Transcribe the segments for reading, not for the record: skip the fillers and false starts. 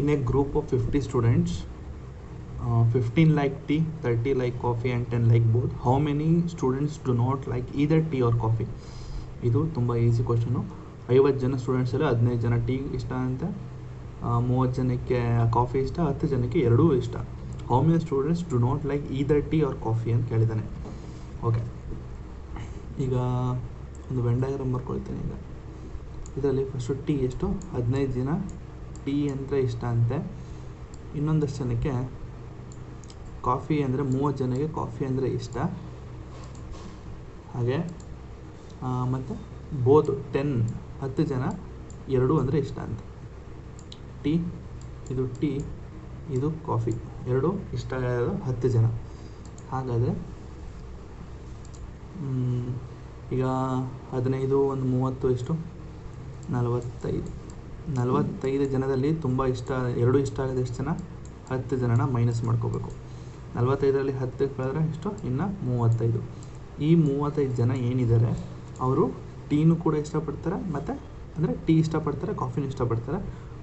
in a group of 50 students, 15 like tea, 30 like coffee and 10 like both. How many students do not like either tea or coffee? ಇದು ತುಂಬ easy question. 50 ಜನ ಸ್ಟೂಡೆಂಟ್ಸಲ್ಲಿ 15 ಜನ tea ಇಷ್ಟ ಅಂತೆ, 30 ಜನಕ್ಕೆ coffee ಇಷ್ಟ, 10 ಜನಕ್ಕೆ ಎರಡೂ ಇಷ್ಟ. How many students do not like either tea or coffee ಅಂತ ಕೇಳಿದ್ದಾನೆ. ಓಕೆ, ಈಗ ಒಂದು ವೆನ್ ಡಯಾಗ್ರಾಮ್ ಬರ್ಕೊಳ್ತೀನಿ. ಈಗ ಇದರಲ್ಲಿ ಫಸ್ಟು ಟೀ ಎಷ್ಟು 15 ಜನ ಟೀ ಅಂದರೆ ಇಷ್ಟ ಅಂತೆ, ಇನ್ನೊಂದಷ್ಟು ಜನಕ್ಕೆ ಕಾಫಿ ಅಂದರೆ 30 ಜನಕ್ಕೆ ಕಾಫಿ ಅಂದರೆ ಇಷ್ಟ, ಹಾಗೆ ಮತ್ತು ಬೋತ್ 10 ಜನ ಎರಡೂ ಅಂದರೆ ಇಷ್ಟ ಅಂತ. ಟೀ ಇದು ಕಾಫಿ ಎರಡೂ ಇಷ್ಟ ಆಗೋದು 10 ಜನ. ಹಾಗಾದರೆ ಈಗ 15 ಒಂದು 30 ಎಷ್ಟು 45 ಜನದಲ್ಲಿ ತುಂಬ ಎರಡೂ ಇಷ್ಟ ಆಗೋದು ಎಷ್ಟು ಜನ? 10 ಜನನ ಮೈನಸ್ ಮಾಡ್ಕೋಬೇಕು. 45ರಲ್ಲಿ 10 ಕಳೆದ್ರೆ ಎಷ್ಟು? ಇನ್ನು 35. ಈ 35 ಜನ ಏನಿದ್ದಾರೆ ಅವರು ಟೀನೂ ಕೂಡ ಇಷ್ಟಪಡ್ತಾರೆ, ಮತ್ತು ಅಂದರೆ ಟೀ ಇಷ್ಟಪಡ್ತಾರೆ, ಕಾಫಿನೂ ಇಷ್ಟಪಡ್ತಾರೆ.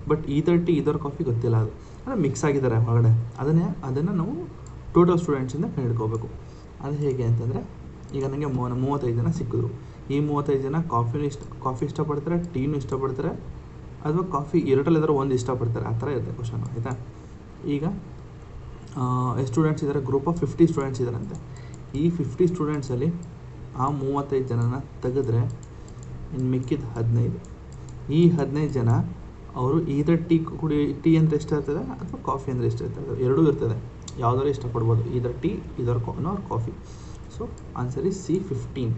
ಬಟ್ ಈದರ್ ಟೀ ಇದರ್ ಕಾಫಿ ಗೊತ್ತಿಲ್ಲ, ಅದು ಅಂದರೆ ಮಿಕ್ಸ್ ಆಗಿದ್ದಾರೆ ಹೊರಗಡೆ. ಅದನ್ನು ನಾವು ಟೋಟಲ್ ಸ್ಟೂಡೆಂಟ್ಸಿಂದ ಕಂಡುಹಿಡ್ಕೋಬೇಕು. ಅದು ಹೇಗೆ ಅಂತಂದರೆ, ಈಗ ನನಗೆ 35 ಜನ ಸಿಕ್ಕಿದ್ರು. ಈ 35 ಜನ ಕಾಫಿ ಇಷ್ಟಪಡ್ತಾರೆ, ಟೀನೂ ಇಷ್ಟಪಡ್ತಾರೆ, ಅಥವಾ ಕಾಫಿ ಎರಡರಲ್ಲಿದ್ದರೂ ಒಂದು ಇಷ್ಟಪಡ್ತಾರೆ, ಆ ಥರ ಇರುತ್ತೆ ಕ್ವಶನು, ಆಯಿತಾ? ಈಗ ಎಷ್ಟು ಸ್ಟೂಡೆಂಟ್ಸ್ ಇದ್ದಾರೆ? ಗ್ರೂಪ್ ಆಫ್ 50 ಸ್ಟೂಡೆಂಟ್ಸ್ ಇದ್ದಾರಂತೆ. ಈ 50 ಸ್ಟೂಡೆಂಟ್ಸಲ್ಲಿ ಆ 35 ಜನನ ತೆಗೆದ್ರೆ ಇನ್ನು ಮಿಕ್ಕಿದ 15. ಈ 15 ಜನ ಅವರು ಈದರ್ ಟೀ ಅಂದರೆ ಇಷ್ಟ ಇರ್ತದೆ ಅಥವಾ ಕಾಫಿ ಅಂದರೆ ಇಷ್ಟ ಇರ್ತದೆ, ಎರಡೂ ಇರ್ತದೆ, ಯಾವುದಾದ್ರು ಇಷ್ಟಪಡ್ಬೋದು, ಈದರ್ ಟೀ ಇದರ್ coffee. So answer is C 15.